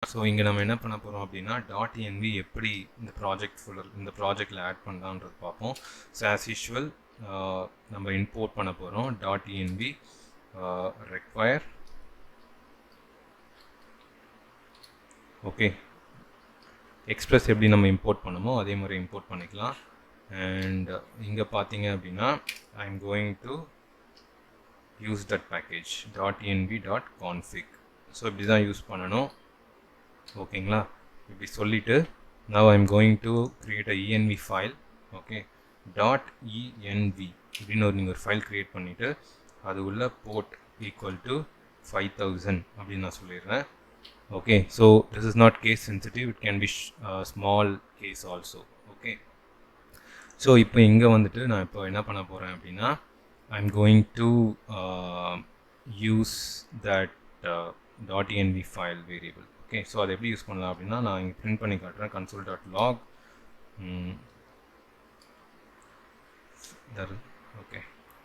So இங்கே நம்ம என்ன பண்ண போகிறோம் அப்படின்னா .env எப்படி இந்த ப்ராஜெக்டில் ஆட் பண்ணலான்றது பார்ப்போம். ஸோ ஆஸ் யூஷுவல் நம்ம இம்போர்ட் பண்ண போகிறோம் .env require ஓகே எக்ஸ்பிரஸ் எப்படி நம்ம இம்போர்ட் பண்ணமோ அதே மாதிரி இம்போர்ட் பண்ணிக்கலாம். அண்ட் இங்கே பார்த்தீங்க அப்படின்னா I am going to use that package .env.config. So இப்படி தான் யூஸ் பண்ணணும். ஓகேங்களா, இப்படி சொல்லிட்டு now I am going to create a env file. okay .env அப்படின்னு நீங்கள் ஒரு ஃபைல் க்ரியேட் பண்ணிவிட்டு அது உள்ள போர்ட் ஈக்குவல் டு 5000 அப்படின்னு நான் சொல்லிடுறேன். Okay, so this is not case sensitive, it can be small case also. Okay, so இப்போ இங்கே வந்துட்டு நான் இப்போ என்ன பண்ண போகிறேன் அப்படின்னா I am going to use that .env file variable. Okay, so அதை எப்படி யூஸ் பண்ணலாம் அப்படின்னா நான் இங்கே பிரிண்ட் பண்ணி காட்டுறேன். console.log okay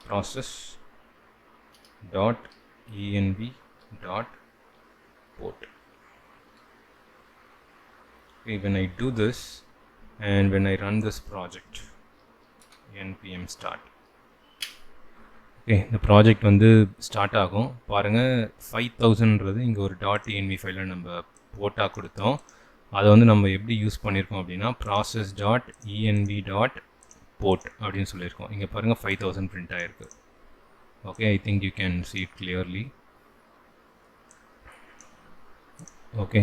process.env.port. okay, when I do this and when I run this project npm start, okay இந்த ப்ராஜெக்ட் வந்து ஸ்டார்ட் ஆகும். பாருங்கள் 5000ன்றது இங்கே ஒரு .env ஃபைலில் நம்ம போட்டாக கொடுத்தோம். அதை வந்து நம்ம எப்படி யூஸ் பண்ணியிருக்கோம் அப்படின்னா process.env.port அப்படின்னு சொல்லியிருக்கோம். இங்கே பாருங்கள் 5000 பிரிண்ட் ஆகிருக்கு. Okay, I think you can see it clearly. Okay,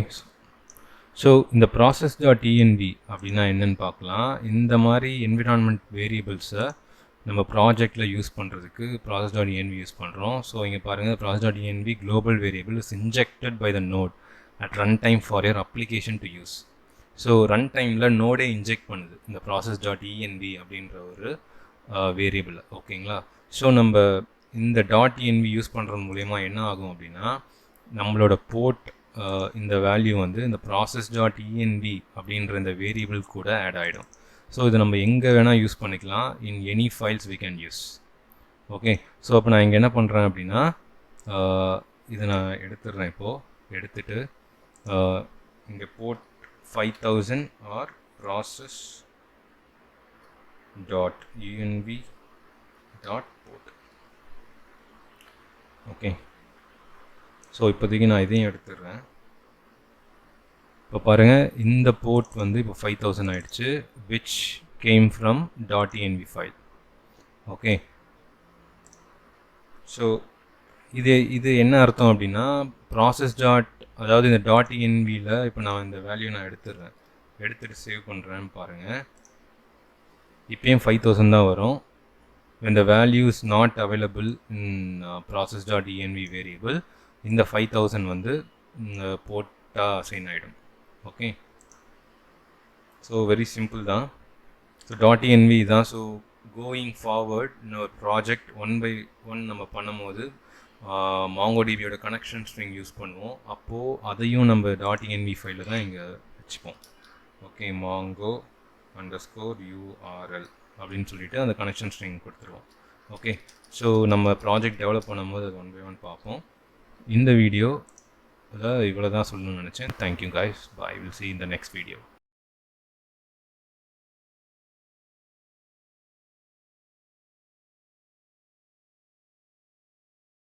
so இந்த process.env அப்படின்னா என்னென்னு பார்க்கலாம். இந்த மாதிரி என்விரான்மெண்ட் வேரியபிள்ஸை நம்ம ப்ராஜெக்டில் யூஸ் பண்ணுறதுக்கு process.env யூஸ் பண்ணுறோம். ஸோ இங்கே பாருங்கள் process.env global variable is injected by the node at runtime for your application to use. So run டைமில் நோடே இன்ஜெக்ட் பண்ணுது இந்த process.env அப்படின்ற ஒரு வேரியபிள். ஓகேங்களா, ஸோ நம்ம இந்த .env யூஸ் பண்ணுறது மூலயமா என்ன ஆகும் அப்படின்னா நம்மளோட போர்ட் இந்த வேல்யூ வந்து இந்த process.env அப்படின்ற இந்த வேரியபிள் கூட ஆட் ஆகிடும். ஸோ இது நம்ம எங்கே வேணால் யூஸ் பண்ணிக்கலாம். In any files we can use. Okay, so அப்போ நான் இங்கே என்ன பண்ணுறேன் அப்படின்னா இதை நான் எடுத்துடுறேன். இப்போது எடுத்துகிட்டு இங்கே board 5000 R process.env.port. Okay, so இப்போதைக்கு நான் இதையும் எடுத்துடுறேன். இப்போ பாருங்கள் இந்த போர்ட் வந்து இப்போ 5000 ஆயிடுச்சு, which came from .env file. Okay, so இது என்ன அர்த்தம் அப்படின்னா அதாவது இந்த .envல இப்போ நான் இந்த வேல்யூ நான் எடுத்துகிட்டு சேவ் பண்ணுறேன்னு பாருங்கள். இப்போயும் 5000 தான் வரும். when the value is not available in process.env variable, இந்த 5000 வந்து போர்ட்டாக அசைன் ஆகிடும். ஓகே, ஸோ வெரி சிம்பிள் தான். ஸோ .env தான். ஸோ கோயிங் ஃபார்வர்ட் இன்னொரு ப்ராஜெக்ட் 1 by 1 நம்ம பண்ணும்போது மாங்கோடிபியோட கனெக்ஷன் ஸ்ட்ரிங் யூஸ் பண்ணுவோம். அப்போது அதையும் நம்ம .env ஃபைலில் தான் இங்கே வச்சுப்போம். ஓகே, mongo_url அப்படின்னு சொல்லிட்டு அந்த கனெக்ஷன் ஸ்ட்ரிங் கொடுத்துருவோம். ஓகே, ஸோ நம்ம ப்ராஜெக்ட் டெவலப் பண்ணும்போது அது 1 by 1 பார்ப்போம். இந்த வீடியோ இவ்வளோ தான் சொல்லணும்னு நினச்சேன். Thank you guys, bye, we'll see in the next video.